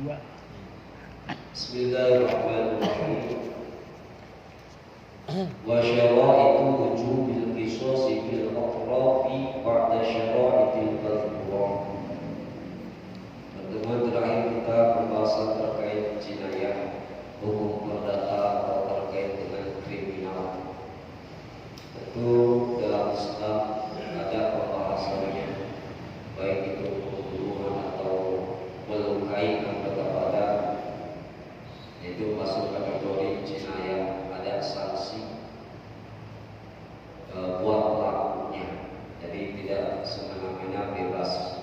Bismillahirrahmanirrahim. Wa syara'itu wujubil qisasi fil atrafi ba'da syara'itil mazkurah. Pertemuan terakhir kita pembahasan terkait jinayah, hukum perdata atau terkait dengan kriminal. Tentu dalam Islam ada pembahasannya, baik itu pembunuhan atau melukai anggota badan, itu masuk kategori jinayah, ada sanksi buat pelakunya, jadi tidak semena-mena bebas.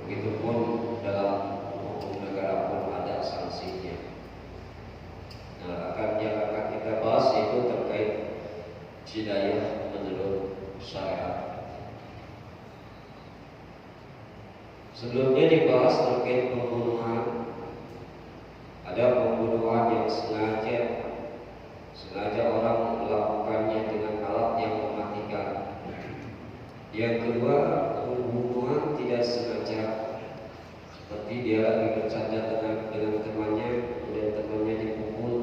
Begitupun dalam hukum negara pun ada sanksinya. Nah, yang akan kita bahas itu terkait jinayah menurut syariat. Sebelumnya dibahas terkait pembunuhan. Ada pembunuhan yang sengaja orang melakukannya dengan alat yang mematikan. Yang kedua, pembunuhan tidak sengaja, seperti dia lagi bercanda dengan temannya, kemudian temannya dipukul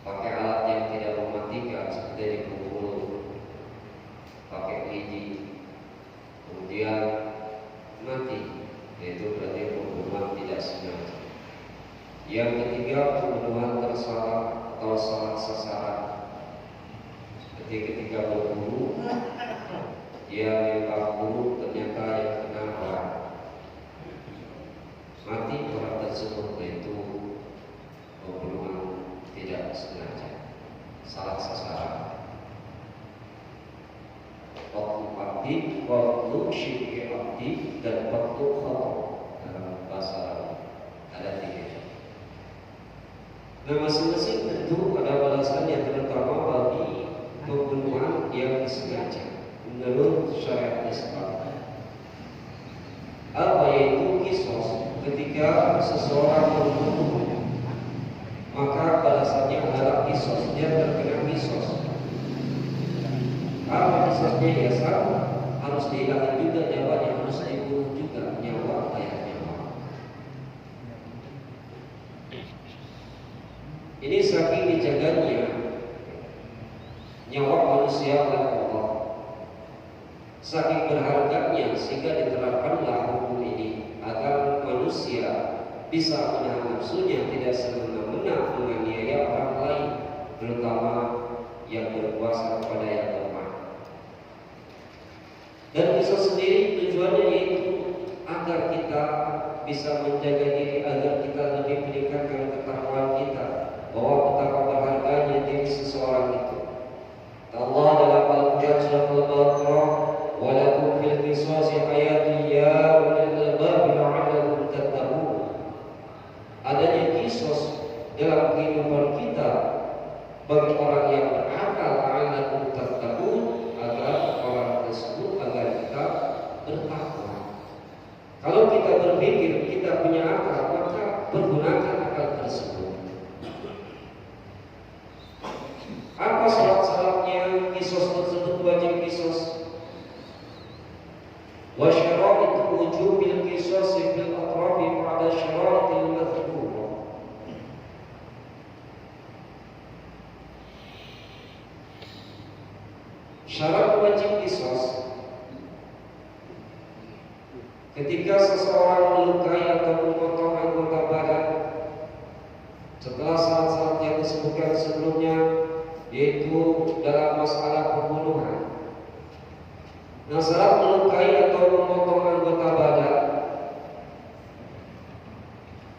pakai alat yang tidak mematikan, seperti dipukul pakai lidi, kemudian mati. Itu berarti pembunuhan tidak sengaja. Yang ketiga, pembunuhan tersalah atau salah sasaran, seperti ketika berburu, dia menembak buru, ternyata yang kena orang, mati orang tersebut. Itu pembunuhan tidak sengaja, salah sasaran. Waktu aktif, waktu syirki aktif, dan waktu khotob. Dalam bahasa Arab ada tiga. Nah, masing-masing tentu ada balasannya, terutama bagi pembunuhan yang disengaja menurut syariat Islam. Apa yaitu kisos? Ketika seseorang membunuh, maka balasannya adalah kisos, dia terkena kisos. Apa kisosnya? Ya sama, harus dihilangkan juga nyawanya, harus dibunuh juga nyawa ayah nyawa. Ini saking dijaganya nyawa manusia oleh Allah, saking berharganya sehingga diterapkanlah hukum ini agar manusia bisa menahan nafsunya, tidak semena-mena menganiaya orang lain, terutama yang berkuasa kepada yang lemah. Dan kisah sendiri tujuannya yaitu agar kita bisa menjaga diri, agar kita lebih meningkatkan ketakwaan kita bahwa betapa berharganya diri seseorang itu. Allah dalam Al-Quran surah Al-Baqarah, "Wa lakum fil qisasi hayatun ya ulil albab la'allakum tattaqun." Adanya kisos dalam kehidupan kita bagi orang yang berakal, la'allakum tattaqun, agar orang tersebut, agar kita bertakwa. Kalau kita berpikir kita punya akal, maka pergunakan akal tersebut. Apa syarat-syaratnya kisos tersebut wajib kisos? Wa syara'itu wujubil qisasi fil atrafi ba'da syara'itil mazkurah. Syarat wajib kisos ketika seseorang melukai atau memotong anggota badan setelah syarat-syarat yang disebutkan sebelumnya, yaitu dalam masalah pembunuhan. Nah, syarat melukai atau memotong anggota badan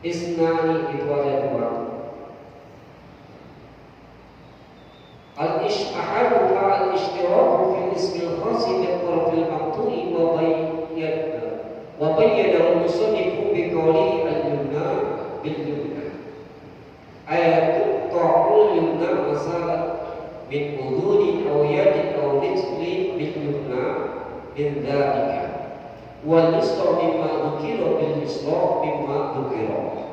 isnani itu ada dua. Al-ish'ahaduha al-ishtiraku fil ismil khasi min tarfil maqtu'i wa bayyana al-musannifu bi qawli al-yumna bil-yumna. Ayat ta'ul yumna masalah min udhuni aw yadin aw rijlin bil yumna min dhalika wal yusra mimma dhukira bil yusra mimma dhukira.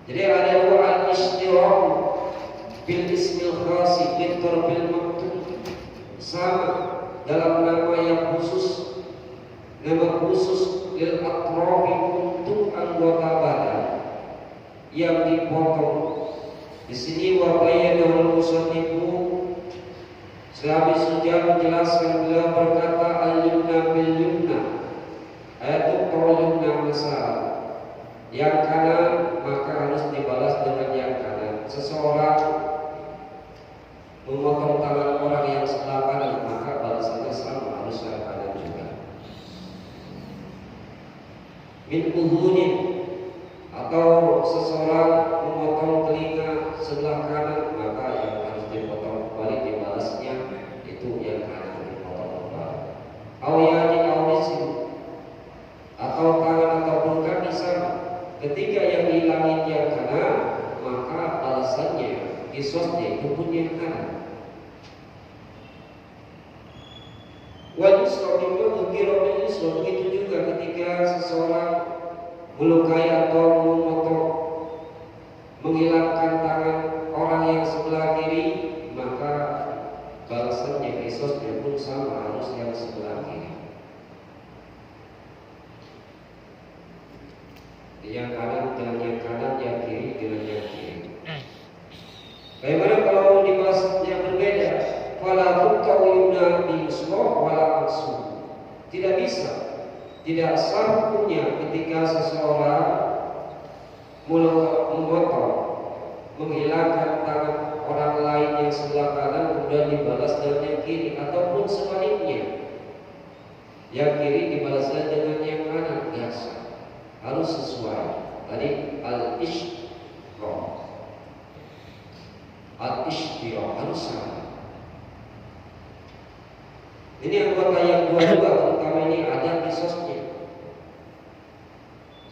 Jadi ada dua al-ishtirak bil ismil khasi min tarfil maqtu, sama dalam nama yang khusus, nama khusus Di sini wabayyanahu al-musannifu, sehabis sudah menjelaskan, beliau berkata al-yumna bil yumna, ayat al-yumna masalah, yang kanan maka harus dibalas dengan yang kanan. Seseorang memotong tangan orang yang sebelah kanan, maka balasannya sama, harus yang kanan juga. Min udhunin, atau seseorang memotong telinga sebelah kanan, maka yang harus dipotong kembali, dibalasnya itu yang kanan dipotong kembali. Awyani awisin, atau tangan ataupun kaki sama, ketika yang dihilangin yang kanan, maka balasannya kisosnya itu pun yang kanan. Wajib itu mungkin begitu juga ketika seseorang melukai atau memotong, menghilangkan tangan orang yang sebelah kiri, maka balasannya kisosnya pun sama, harus yang sebelah kiri. Yang kanan dengan yang kanan, yang kiri dengan yang kiri. Bagaimana kalau dibalasnya berbeda? Fala tuqau yumna bi yusra wala aqsu. Tidak bisa, tidak sah hukumnya ketika seseorang memotong, menghilangkan tangan orang lain yang sebelah kanan kemudian dibalas dengan yang kiri, ataupun sebaliknya, yang kiri dibalasnya dengan yang kanan. Biasa, harus sesuai. Tadi al-ishtira harus sama. Ini anggota yang dua-dua, terutama ini ada kisosnya.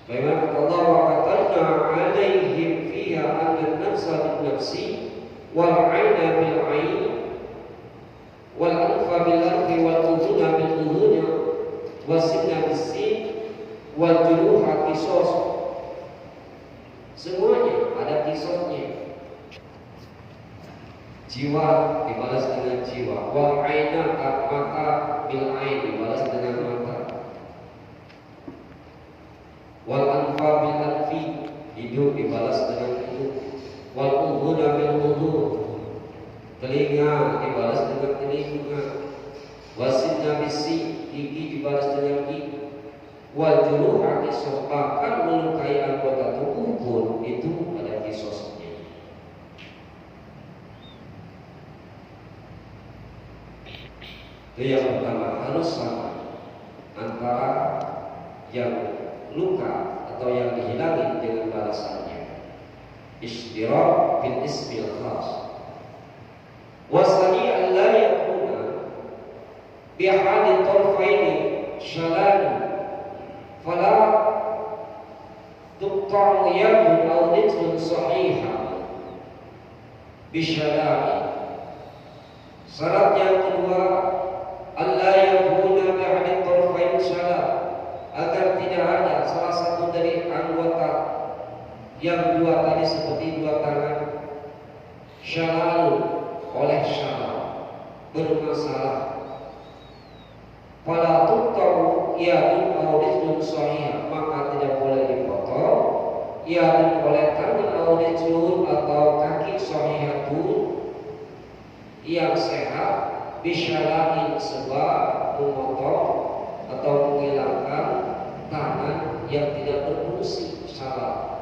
Bagaimana kata Allah, wa qatalna 'alaihim fiha anna an-nafsa bin-nafsi wal 'ayna bil-'ayn wal anfa bil-anfi wal udhuna bil-udhuni was-sinna bis-sin wal juruha qisas. Semuanya ada kisosnya. Jiwa dibalas dengan jiwa, wal aina, mata bil ain dibalas dengan mata, wal anfa bil anfi, hidung dibalas dengan hidung, wal udhuna bil udhun, telinga dibalas dengan telinga, wasinna bisi, gigi dibalas dengan gigi, wal juruha qisas, bahkan melukai anggota tubuh pun itu ada qisasnya. Itu yang pertama, harus sama antara yang luka atau yang dihilangin dengan balasannya. Ishtirak fil ismil khas. Wasani an la yakuna bi ahadi tarfaini shalani fala tuqta'u yadun aw nitfun sahiha bi shalani. Syarat yang kedua, Allah yakuna bi'adid tarfain syalah, agar tidak ada salah satu dari anggota yang dua tadi seperti dua tangan syalalu oleh syalah, bermasalah. Fala tuqta'u yadun aw rijlun sahihah, maka tidak boleh dipotong yadun oleh tangan aw rijlun atau kaki sahihatun yang sehat, bisyalahin sebab memotong atau menghilangkan tangan yang tidak berfungsi. Salah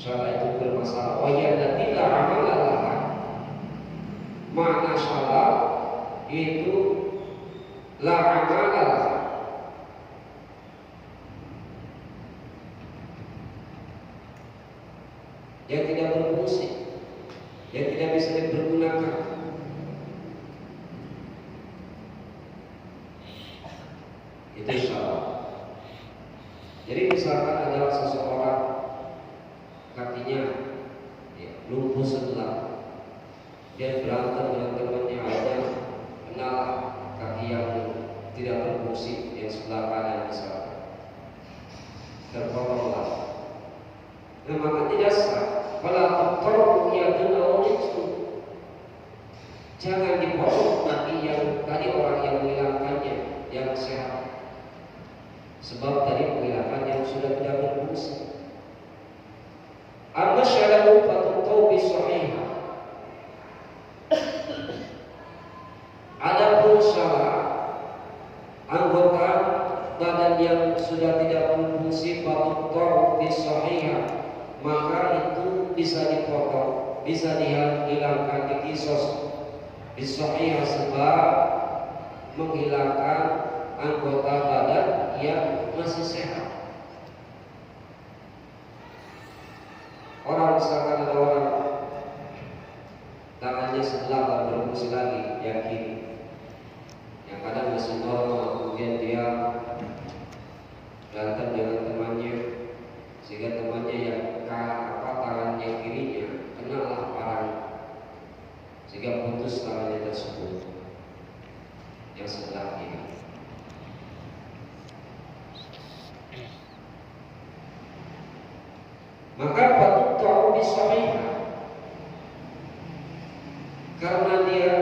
itu bermasalah. Wajah tidak amalah. Makna salah itu la amalah, yang tidak berfungsi, yang tidak bisa dipergunakan. Itu salah. Jadi misalkan adalah seseorang kakinya lumpuh sebelah, dia berantem dengan temannya, aja kenal kaki yang tidak berfungsi yang sebelah kanan misalkan, terpotonglah. Nah, maka tidak sah. Kalau terpotong yadun aw rijlun, jangan dipotong kaki yang tadi orang yang menghilangkannya yang sehat. Sebab tadi penghilangkan yang sudah tidak berfungsi. Amma syarahu fatu taubi sahihah. Adapun syarat anggota badan yang sudah tidak berfungsi patut taubi sahihah, maka itu bisa dipotong, bisa dihilangkan, dikisos bisahihah, sebab menghilangkan anggota badan yang masih sehat. Orang misalkan ada orang tangannya sebelah tak berfungsi lagi, yang kiri, yang kadang masih normal, kemudian dia berantem dengan temannya, sehingga temannya yang tangan yang kirinya kenalah parang, sehingga putus tangannya tersebut yang sebelah kiri. Maka patut tahu bisahihah, karena dia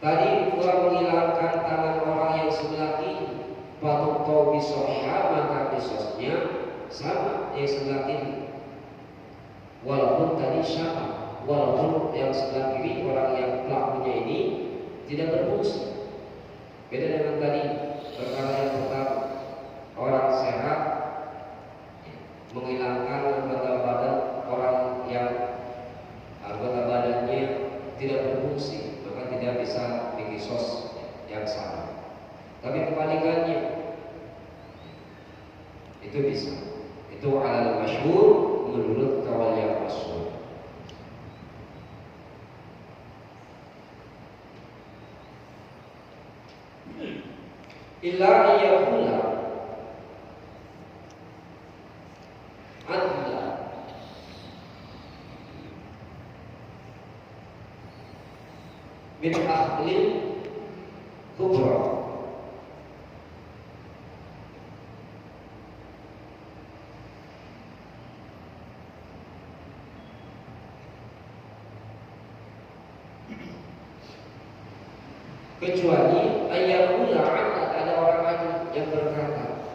tadi telah menghilangkan tangan orang yang sebelah kiri, patut tahu bisahihah, maka kisosnya sama yang sebelah kiri, walaupun tadi sama, walaupun yang sebelah kiri orang yang pelakunya ini tidak berfungsi. Beda dengan tadi perkara yang pertama, orang sehat menghilangkan anggota badan orang yang anggota badannya tidak berfungsi, maka tidak bisa dikisos yang sama. Tapi kebalikannya itu bisa. Itu alal masyhur, menurut kaul yang masyhur. Illa ayyakula adla min ahli kubra, kecuali ayyakula ada orang lain yang berkata,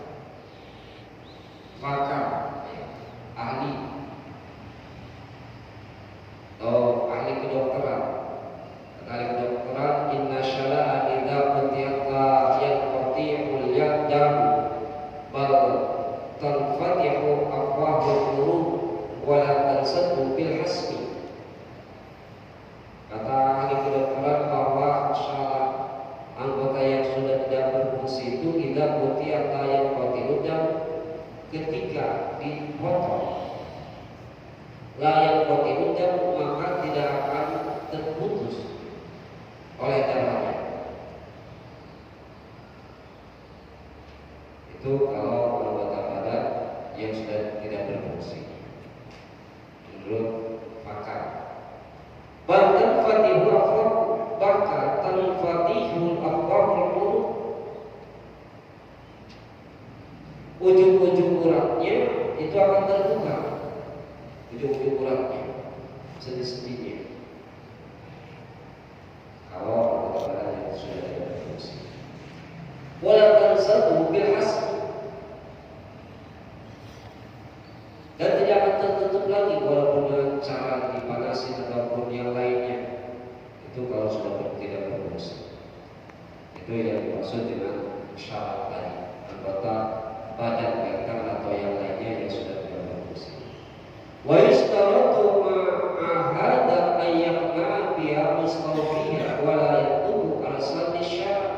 maka ahli atau ahli kedokteran, ahli kedokteran, inna syala'a idza qutiyata yaqti'ul yadam bal tanfatihu afwahul qulub wa la tansaddu bil hasbi. Kata ahli kedokteran bahwa syarat anggota yang sudah tidak berfungsi itu tidak putih atau yang kotiludam ketika dipotong layak kotiludam, maka tidak akan terputus oleh darahnya. Itu kalau anggota badan yang sudah tidak berfungsi menurut pakar. Bahkan fatihu afwah, bahkan tanfatihul afwahul qulub, ujung-ujung uratnya itu akan terbuka, ujung-ujung uratnya sendi-sendinya kalau anggota badan yang sudah tidak berfungsi. Wala tansadu bil hasbi, dan tidak akan tertutup lagi walaupun dengan cara dipanasi ataupun yang lainnya. Itu kalau sudah tidak berfungsi. Itu yang dimaksud dengan syarat tadi, anggota badan yang atau yang lainnya yang sudah tidak berfungsi. Wa yustaratu ma'ahada ayyakna biha mustawfiya wa la yatubu arsal syara,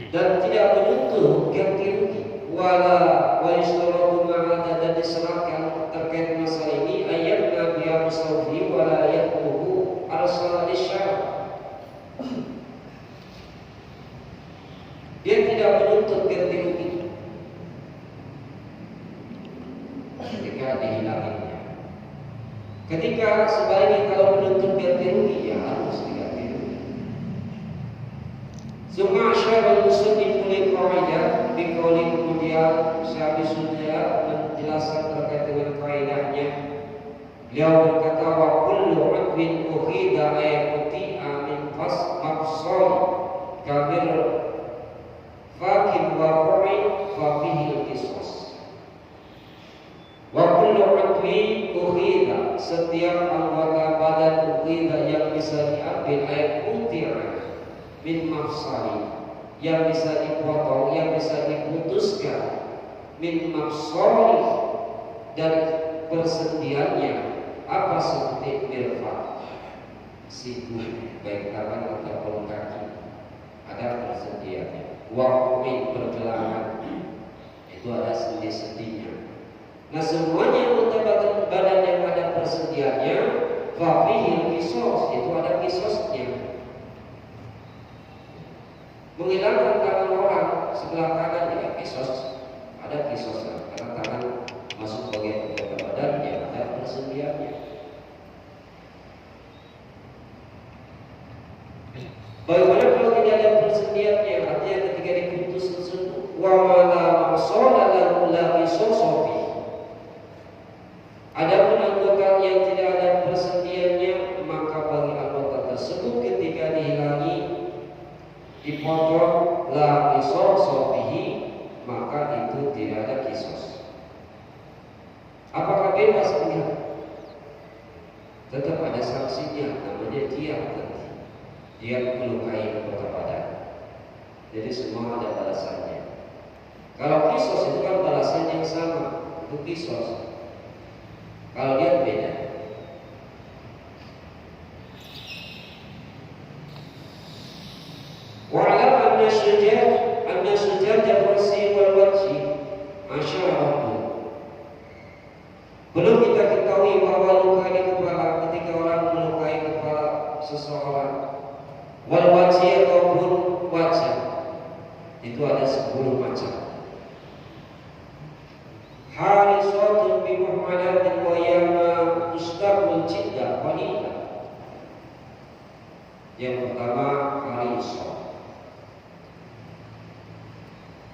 dan tidak menuntut ganti rugi. Wa yustaratu ma'ahada, dan diserahkan terkait masalah ini ayyakna biha mustawfiya wa la yatubu arsal syara. Dia tidak menuntut ganti rugi ketika dihilanginya. Ketika sebaliknya kalau menuntut ganti rugi, ya harus diganti rugi. Summa asyara al-musannif li qaidah bi qouli, kemudian Syekh sudah menjelaskan terkait dengan kaidahnya. Beliau berkata, wa kullu 'udwin ukhida ayati amin fas mafsal kabir fakin waqi'in fa fihi qisas. Wa kullu udwi ukhidha, setiap anggota badan ukhidha yang bisa diambil ayat utira min mafsali, yang bisa dipotong, yang bisa diputuskan, min mafsali, dan persendiannya apa seperti mirfaq, siku baik tangan ataupun kaki ada persendiannya. Waqmin pergelangan itu ada sendi-sendinya. Nah semuanya anggota badan yang ada persendiannya, fa fihi qisas, itu ada qisasnya. Menghilangkan tangan orang sebelah kanan tidak qisas, ada qisasnya karena tangan masuk bagian anggota badan yang ada persendiannya. Bagaimana kalau tidak ada persendiannya? Artinya ketika diputus tersebut, wa mala maqsala lahu la qisasafi. Adapun anggota yang tidak ada persendiannya, maka bagi anggota tersebut ketika dihilangi, dipotong, la qisasafihi, maka itu tidak ada qisas. Apakah bebas? Enggak. Tetap ada sanksinya, namanya dia melukai anggota badan. Jadi semua ada balasannya. Kalau qisas itu kan balasan yang sama, itu qisas. Kalau dia beda. Wa'lam anna sujaj al-wasi wal wajhi asyarahu. Belum kita ketahui bahwa luka di kepala, ketika orang melukai kepala seseorang, wal wajhi ataupun wajah, itu ada 10 macam. Harisatun bi muhmalatin wa yama mustaqbul jidda qalila. Yang pertama harisah,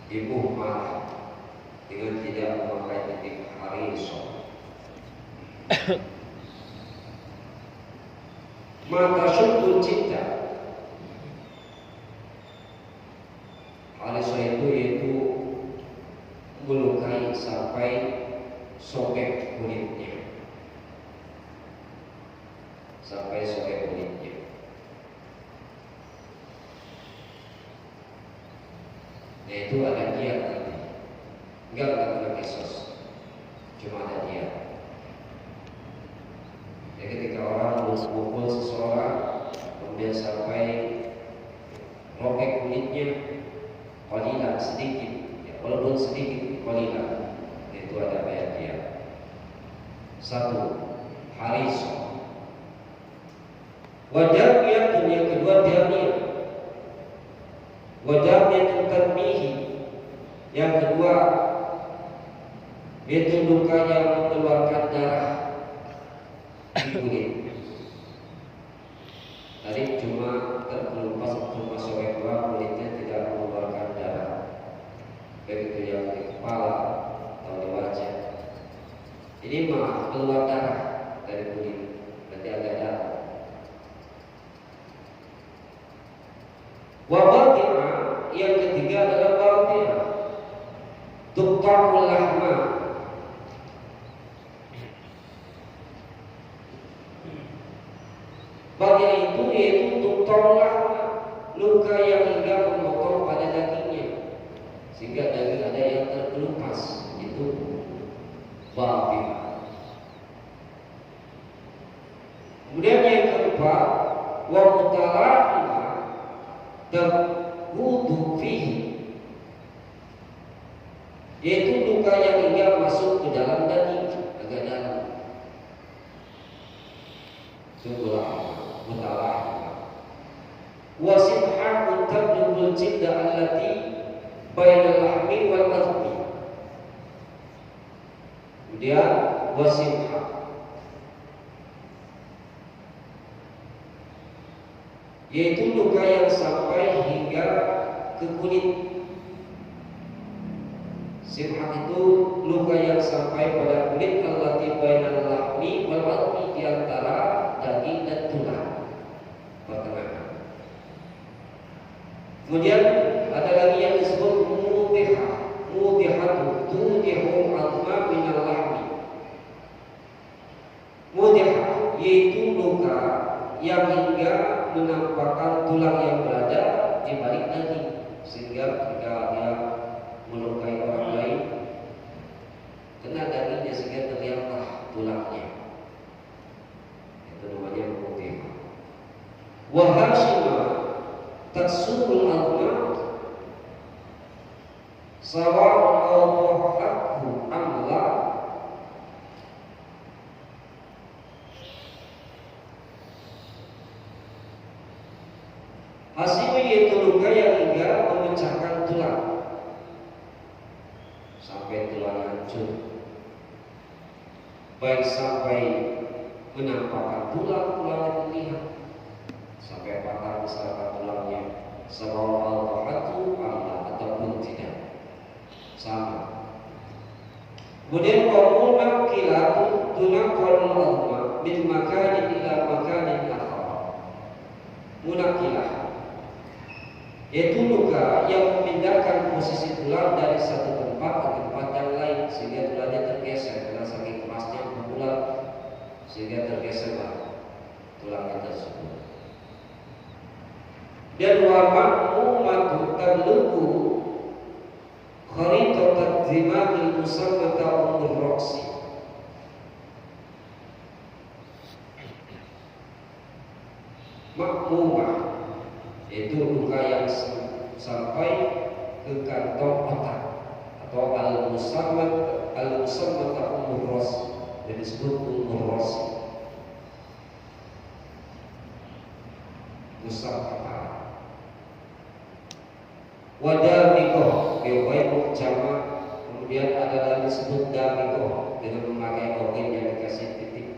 ibu marah dengan tidak memakai titik harisah. Mata syukul cinta, harisah itu yaitu melukai sampai sobek kulitnya, sampai sobek kulitnya. Nah itu ada dia nanti, enggak kena qisas, cuma ada dia. Jadi ketika orang memukul seseorang kemudian sampai robek kulitnya, qalilan sedikit, ya, walaupun sedikit qalilan, itu ada bayar dia. 1. Harisah. Wajah yang kedua jamiyah. Wajah yang tanmihi. Yang kedua yaitu luka yang mengeluarkan darah di kulit. Tadi cuma terkelupas cuma sobek doang, kulitnya tidak mengeluarkan darah. Begitu yang di kepala atau di wajah. Ini mah keluar darah dari kulit, berarti ada darah. Wabatina yang ketiga adalah batina. Tuqta'ul lahma. Batina itu yaitu tuqta'ul lahma, luka yang hingga memotong pada dagingnya sehingga daging ada yang terkelupas, itu batina. Kemudian yang keempat, wa mutala'ima taqudu fihi, yaitu luka yang hingga masuk ke dalam daging, agak dalam. Sebelah mutala'ima. Wa simha'un tablughul jidda allati bainal lahmi wal azmi. Kemudian wasimha, yaitu luka yang sampai hingga ke kulit. Simha itu luka yang sampai pada kulit, allati bainal lahmi wal azmi, di antara daging dan tulang pertengahan. Kemudian ada lagi yang disebut yudhihu al-ma minal lahmi. Mudhih yaitu luka yang hingga menampakkan tulang yang berada di balik daging, sehingga ketika dia melukai orang lain kena dagingnya sehingga terlihatlah tulangnya. Itu namanya mudhih. Wa hashima taksubul al-ma sawa'un awqa'athu amla. Hasilnya yaitu luka yang hingga memecahkan tulang sampai tulang hancur, baik sampai menampakkan tulang terlihat sampai patah misalkan tulangnya, sawa'un awqa'athu amla ataupun tidak, sama. Kemudian qawmuna kilatu tunaqal al-ma min makanin ila makanin akhar. Munakilah yaitu luka yang memindahkan posisi tulang dari satu tempat ke tempat yang lain sehingga tulangnya tergeser karena saking kerasnya pukulan sehingga tergeserlah tulangnya tersebut. Dan wa ma'mumatu tabluqu kharitatat dimagil musammata umur roksi. Makmumah yaitu luka yang sampai ke kantong otak atau al-musammat umur roksi, yang disebut umur roksi, musammat. Wadamikoh biwaimu jama, kemudian ada lagi disebut damikoh dengan memakai organ yang dikasih titik.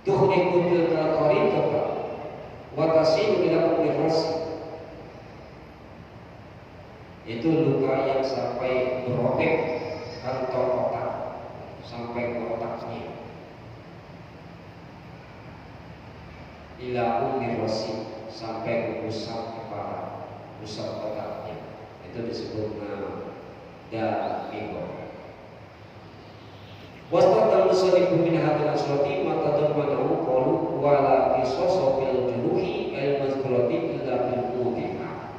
Tuhriku tilka qaritata watasilu ila umurasi, itu luka yang sampai merobek kantong otak sampai ke otaknya. Ila umurasi, sampai ke pusat kepala, pusat otaknya, itu disebut damiko. Wastaqal musalifu min hadal aswati matadamanahu qalu wala qisasu bil juruhi al-mazkurati illa bil mudhihah.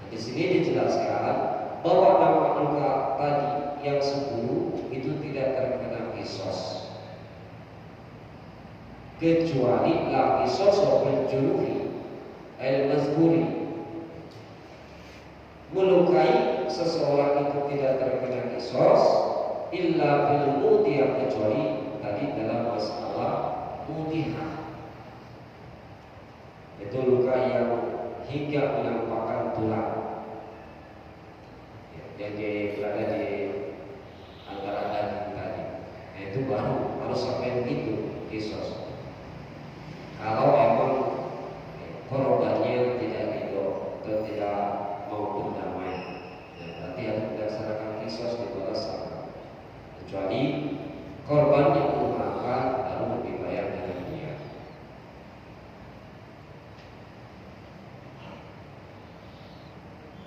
Di sini dijelaskan bahwa nama luka tadi yang 10 itu tidak terkena qisas kecuali la qisasu bil juruhi al-mazkuri. Melukai seseorang itu tidak terkena qisas illa bil mudhiyah, kecuali tadi dalam masalah mudhiyah, itu luka yang hingga menampakkan tulang yang berada di antara daging tadi. Itu baru harus sampai begitu kisos. Kalau emang korbannya tidak ridho atau tidak mau berdamai, berarti harus berdasarkan kisos dibalas sama. Kecuali korban yang memaafkan lalu dibayar dengan dia.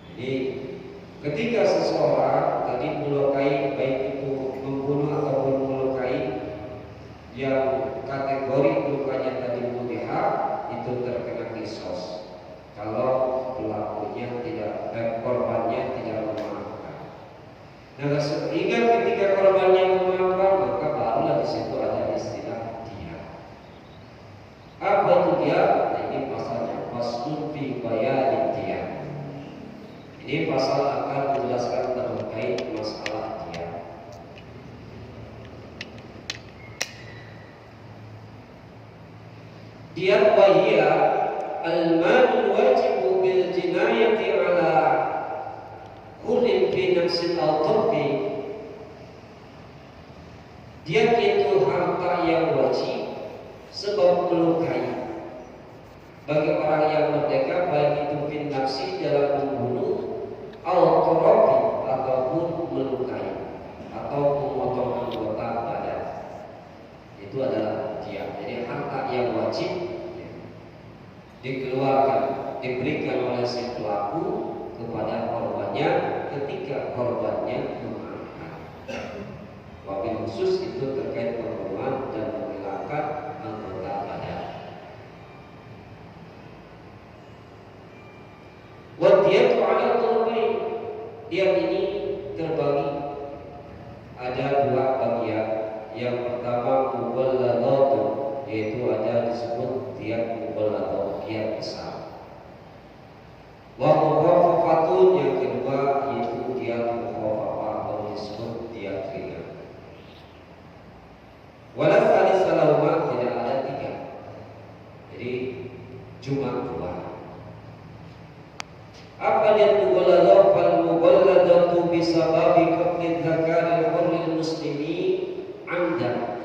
Jadi ketika seseorang tadi melukai, baik itu membunuh ataupun melukai yang kategori lukanya tadi mudhihah, itu terkena qisas kalau pelakunya tidak, korbannya tidak memaafkan. Nah, sehingga ketika korbannya memaafkan, maka barulah di situ ada istilah dia. Apa itu dia? Nah, ini pasalnya faslun fi bayanin dia. Ini pasal akan menjelaskan terkait masalah dia. Dia wahia al-mal wajibu bil jinayati ala kullin fi nafsin aw turfi. Dia itu harta yang wajib sebab melukai bagi orang yang merdeka, baik itu fin nafsi dalam membunuh aw turfi ataupun melukai atau memotong anggota badan. Itu adalah dia. Jadi harta yang wajib dikeluarkan, diberikan oleh si pelaku kepada korbannya ketika korbannya memaafkan. Diat ini terbagi ada dua bagian. Yang pertama mughalladhatun, yaitu ada disebut diat mughalladhah, diat besar. Wa mukhaffafatun, yang kedua yaitu diat mukhaffafah atau disebut diat ringan. Wala tsalitsah lahuma, tidak ada tiga. Jadi cuma dua. Apa diat mughalladhah? Fal mughalladhatu bisababi qatli dzakari al-hurri muslimi amdan.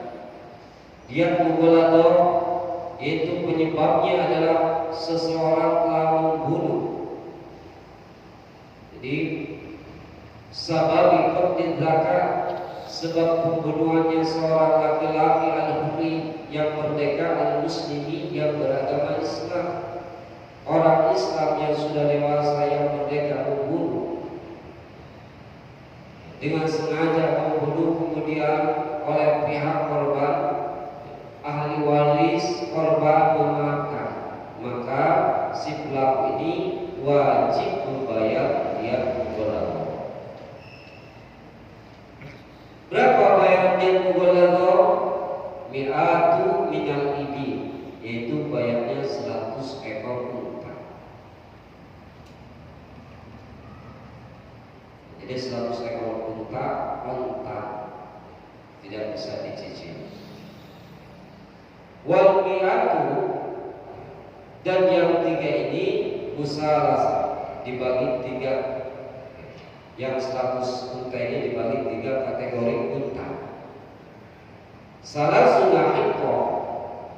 Diat mughalladhah yaitu penyebabnya adalah seseorang telah membunuh. Jadi sababi qatli dzakar, sebab pembunuhannya seorang laki-laki al-hurri yang merdeka, al-muslimi yang beragama Islam. Orang Islam yang sudah dewasa yang merdeka membunuh dengan sengaja, membunuh kemudian oleh pihak korban, ahli waris korban memakan, maka si pelaku ini wajib membayar diat mughalladhah. Berapa bayaran diat mughalladhah? Mi'atu minal ibil, yaitu bayarnya 100 ekor unta. Jadi 100 ekor unta tidak bisa dicicil. Wal mi'atu, dan yang tiga ini musalasah, dibagi tiga. Yang 100 unta ini dibagi tiga kategori unta. Salasuna hiqqa,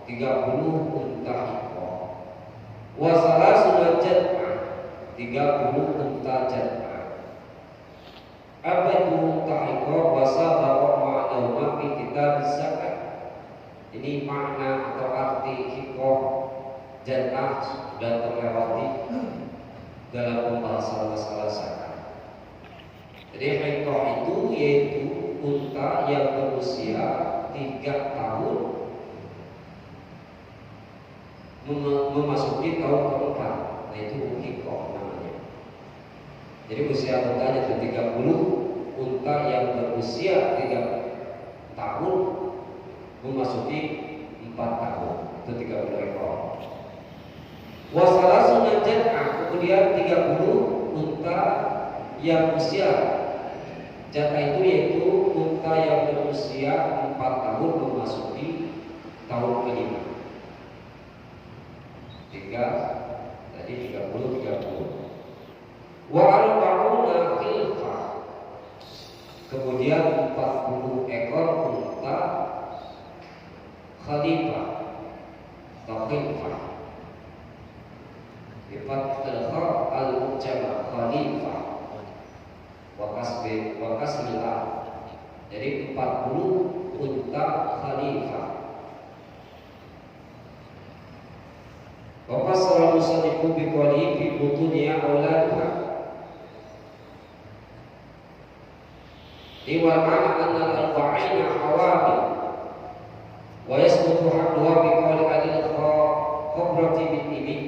30 unta hiqqa. Wa salasuna jad'ah, 30 unta jad'ah. Apa itu unta hiqqa? Wasa bawa ma'nauma fi kitab zakat. Ini makna atau arti hiqqa jad'ah sudah terlewati dalam pembahasan masalah zakat. Jadi hiqqa itu yaitu unta yang berusia 3 tahun memasuki tahun keempat. Nah itu hiqqa namanya. Jadi usia untanya itu 30, unta yang berusia 3 tahun memasuki 4 tahun, itu 30 ekor. Wasalasuna jad'ah, kemudian 30 unta yang usia jatah itu yaitu unta yang berusia 4 tahun memasuki tahun kelima. 3 tadi 30. Wa arba'una khilfah, kemudian 40 ekor unta khalifah atau khilfah. Sifat al-kha al-mujama khalifah wa kasbillah. Jadi 40 unta khalifah. Wa fasara musannifu bi qawli fi butuniya auladuha. Iwal ma'na anna al-arba'ina hawamil wa yasbutu hadduha bi qawli al-khabrati bil ibil.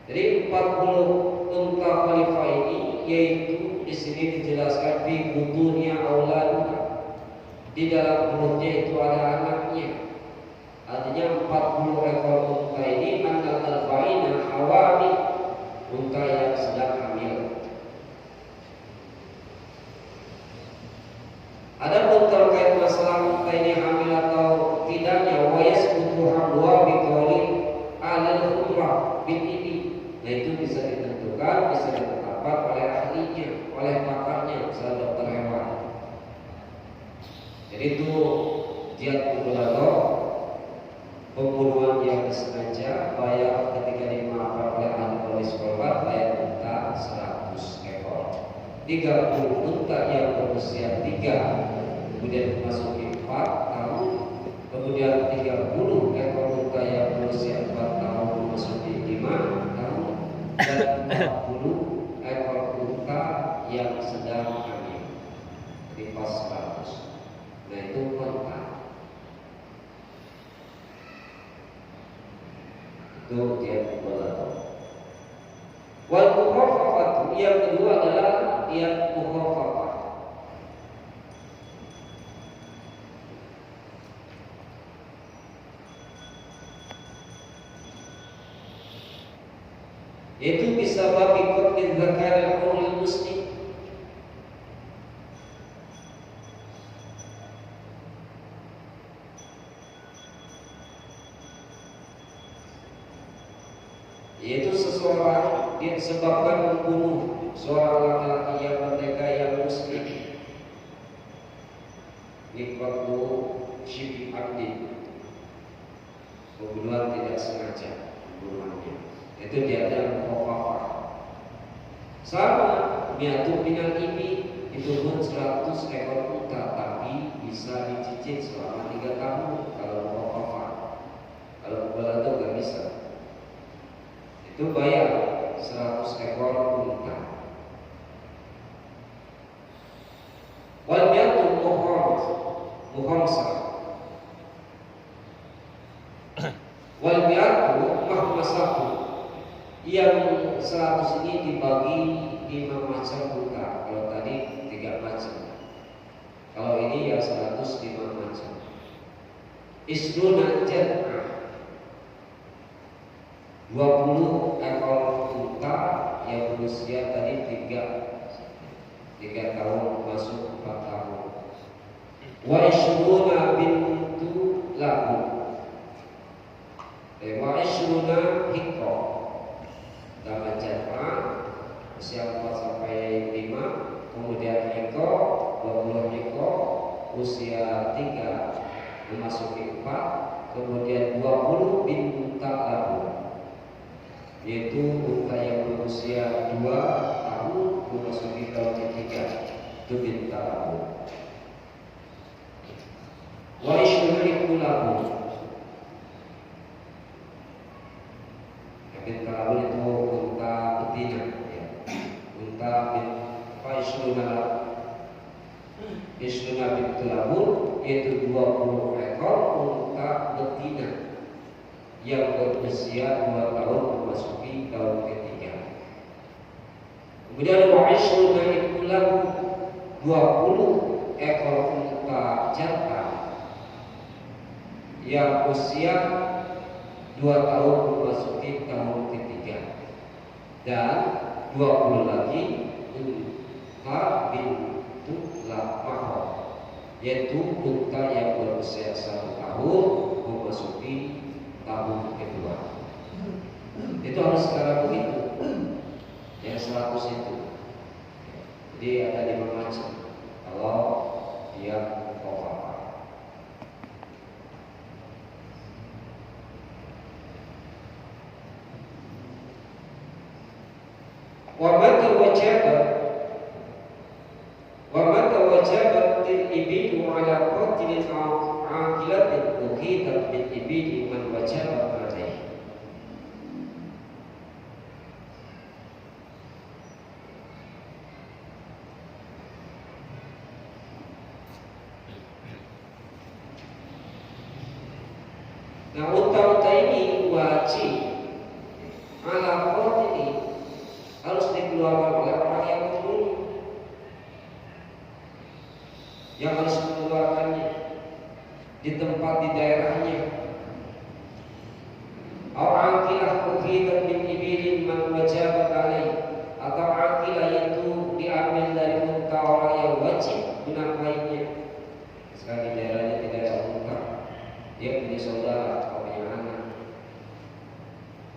Jadi 40 unta khalifah ini yaitu di sini dijelaskan fi butuniya auladuha, di dalam perutnya itu ada anaknya. Artinya 40 ekor unta ini annal arba'ina hawamil, unta yang sedang hamil. Adapun terkait masalah unta ini hamil atau tidaknya, wa yasbutu hamluha bi qawli al-khumrah bil ibil. Nah itu bisa ditentukan, bisa ditetapkan oleh ahlinya, oleh pakarnya, misalnya dokter hewan. Jadi itu diat mughalladhah, pembunuhan yang disengaja, bayar ketika dimaafkan oleh ahli waris korban, bayar unta 100 ekor. 30 unta yang berusia 3 kemudian memasuki 4 tahun, kemudian 30 ekor unta yang berusia 4 tahun memasuki 5 tahun, dan 40 ekor unta yang sedang hamil. Jadi pas 100. Nah itu unta. Itu diat mughalladhah. Itu bisa babi qatl zakar al muslim. Yaitu seseorang disebabkan membunuh seorang laki-laki yang merdeka yang muslim. Nikmatu syibh abdin, pembunuhan tidak sengaja pembunuhannya. Itu dia ada khafafah. Sama miatu minal ini itu pun 100 ekor unta, tapi bisa dicicit selama 3 tahun kalau khafafah. Kalau balado nggak bisa. Itu bayar 100 ekor unta. Wal miatu muhamsa. Wal miatu mahmasatu. Yang 100 ini dibagi 5 macam unta. Kalau tadi 3 macam. Kalau ini ya 105 macam. Isruna jad'ah, 20 ekor unta yang berusia tadi 3 tahun masuk 4 tahun. Wa isruna bintu lahu, wa isruna hikko, dalam jadwal usia 4 sampai 5, kemudian hikko 20 hikko usia 3 memasuki 4, kemudian 20 bintu lahu, yaitu unta yang berusia 2 tahun memasuki tahun ketiga, itu bintu lahu. Wa ishrikul lahu, bintu lahu itu unta betina, ya. Unta ishruna bintu lahu yaitu 20 ekor unta betina yang berusia 2 tahun memasuki tahun ketiga. Kemudian wa ishruna ikulam, 20 ekor unta jantan yang usia 2 tahun memasuki tahun ketiga, dan 20 lagi unta bintu lamah, yaitu unta yang berusia 1 tahun memasuki tahun kedua. Itu harus sekarang begitu. Yang 100 itu. Jadi ada 5 macam. Kalau yang khafafah. Wa mata wajabat al-ibidu ala qatlin aqilatin uqidat bil ibidi man wajabat alaihi. Nah, unta-unta ini wajib ala qatlin, harus dikeluarkan oleh orang yang membunuh, yang harus mengeluarkannya di tempat di daerahnya. Atau aqilah ukhidat min ibilin man wajabat alaih, atau aqilah itu diambil dari unta orang yang wajib menafkahinya. Sekali daerahnya tidak ada unta, dia punya saudara atau punya anak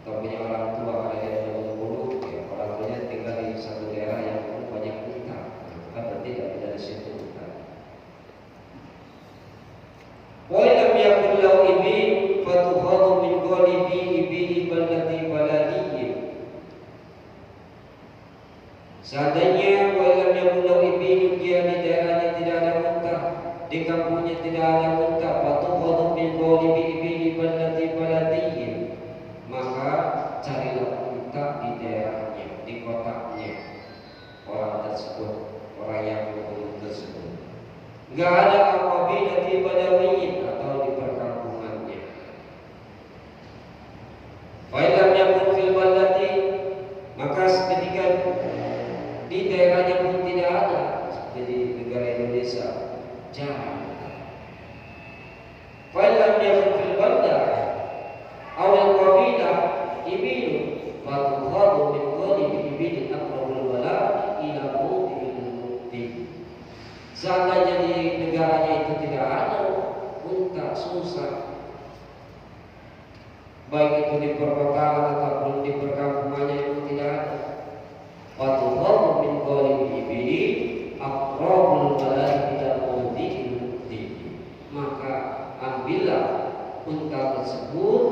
atau punya orang tua, ada yang membunuh, ya, orang tuanya tinggal di satu daerah yang banyak unta, maka berarti tidak ada di situ unta. Wa lam yakul lahu ibin fatukhadhu min ghalibi ibili balati baladiyyin. Seandainya wa lam yakul lahu ibin, dia di daerahnya tidak ada unta, di kampungnya tidak ada unta, fatukhadhu min ghalibi ibili balati baladiyyin, maka carilah unta di daerahnya, di kotanya orang tersebut, orang yang membunuh tersebut. Enggak ada apabila di badawiyin atau di perkampungannya. Fa'ilam yakun fil balati, maka ketika di daerahnya pun tidak ada, seperti di negara Indonesia, jangan. Fa'ilam yakun fil balati awal qabilah ibilu fatukhadhu min tidak ada unta susah, baik itu di perkotaan ataupun di perkampungannya itu tidak ada. Watuhu min qalil ibili aqrabul balai ila mawdi'i, maka ambillah unta tersebut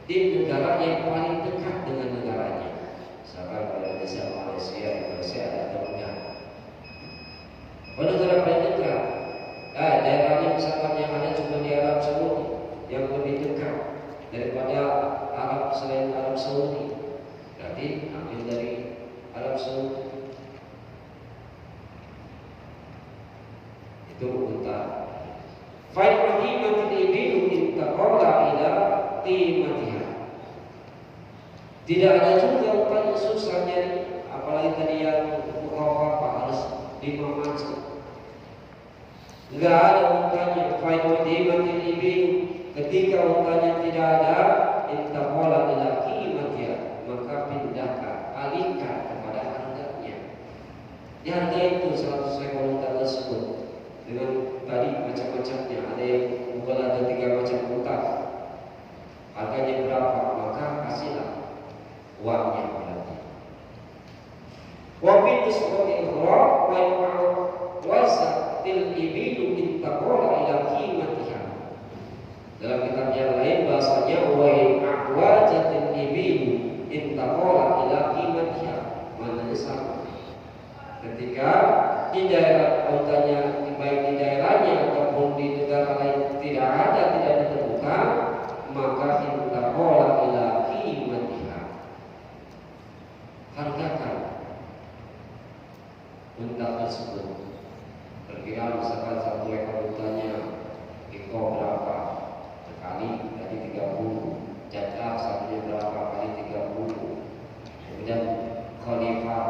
di negara yang paling dekat dengan negaranya. Misalkan pada desa Malaysia ada enggak? Pada negara paling dekat, daerahnya misalkan yang ada cuma di Arab Saudi, yang lebih dekat daripada Arab selain Arab Saudi, berarti ambil dari Arab Saudi. Itu unta. Fa'in qadimatil ibilu intaqala ila qimatiha. Tidak ada juga unta yang susah nyari, apalagi tadi yang apa harus 5 macam. Enggak ada untanya. Fa'in qadimatil ibilu, ketika untanya tidak ada, intaqala ila qimatiha, maka pindahkan, alihkan kepada harganya. Di harga itu 100 ekor unta tersebut dengan tadi macam-macamnya, ada yang bukan ada 3 macam unta, harganya berapa, maka kasihlah uangnya berarti. Wa fi nusratil ukhra wa wasatil ibilu intaqala ila qimatiha. Dalam kitab yang lain bahasanya wa wajatil ibilu intaqala ila qimatiha, maknanya sama. Ketika di daerah untanya, baik di daerahnya ataupun di negara lain tidak ada, tidak ditemukan, maka intaqala ila qimatiha, hargakan unta tersebut. Perkiraan misalkan 1 ekor untanya iko berapa kali dari 30, jatah satunya berapa kali 30, kemudian khalifah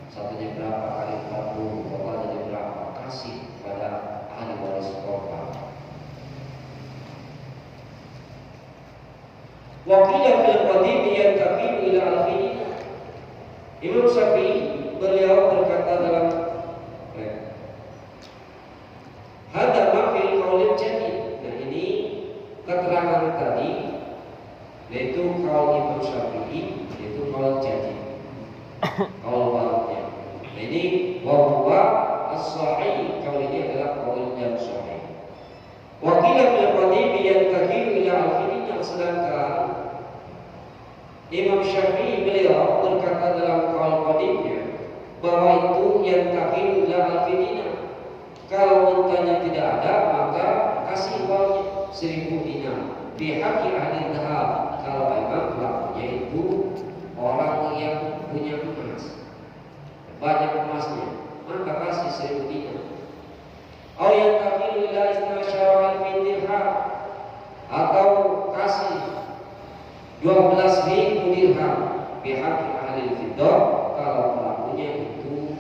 satunya berapa kali 40, totalnya berapa, kasih pada ahli waris korban. Wakilah fil qadim yantaqilu ila al-finina. Imam Syafi'i beliau berkata dalam hadza ma fil qaulil jadid. Nah, ini keterangan tadi yaitu qaul Imam Syafi'i, yaitu qaul jadid, qaul barunya. Nah, ini wa huwa as-sahih, qaul ini adalah qaul yang sahih. Wakilah fil qadim yantaqilu ila al-finina, sedangkan Imam Syafi'i beliau berkata dalam qaul qadimnya bahwa itu yang taqilu ila al-finina. Kalau untanya tidak ada, maka kasih uangnya 1000 dinar. Bihaqi ahli dhahab, kalau memang pelakunya itu orang yang punya emas, banyak emasnya, maka kasih 1000 dinar. Atau yang taqilu ila istinasyara fi dirham, atau kasih 12.000 dirham. Bihaqi ahli fiddah, kalau pelakunya itu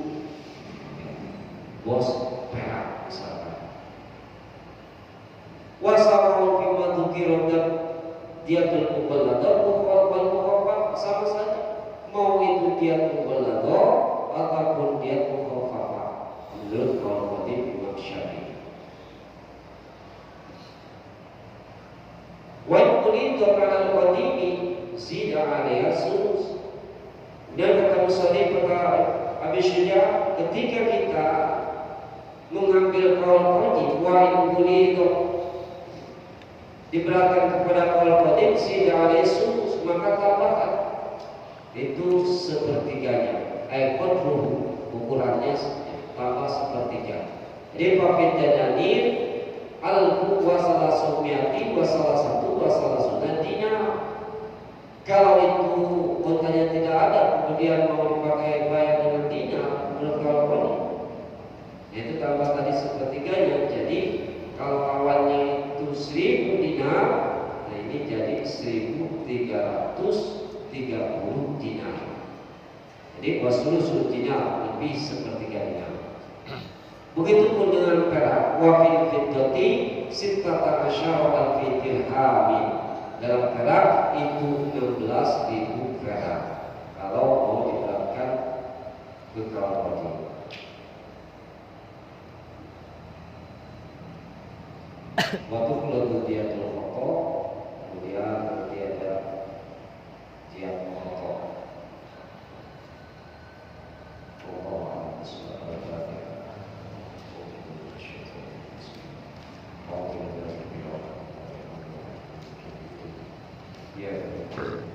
bos perak misalkan. Wasawun fima dzukira, dia bermubalagha wal mukhafaf, sama saja, mau itu dia mubalagha ataupun dia mukhafaf, menurut qaul qadim Imam Syafi'i. Wa yuqridu ala al-qadimi zida 'alaiha sulus. Dan kata musannif Abi Syuja, ketika kita mengambil qaul qadim wa yuqridu diberatkan kepada qaul qadim zida 'alaiha sulus, maka tambahkan itu sepertiganya, qadruhu, ukurannya tambah sepertiga. Jadi fafid dananir al-bu wa salasumiyati wa salasatu wa salasuna dinar. Kalau itu untanya tidak ada, kemudian mau dipakai bayar dengan dinar, menurut qaul qadim, itu tambah tadi sepertiganya. Jadi kalau awalnya itu 1000 dinar, nah ini jadi 1330 dinar. Jadi wasulusul dinar, lebih sepertiga dinar. Begitupun dengan perak, wa fil fiddati sittata asyara alfi dirham. Dalam perak itu 16.000 perak kalau mau diberangkan ke qaul qadim. Waktu kalau dia merokok, kemudian nanti ada tiap merokok. Yeah.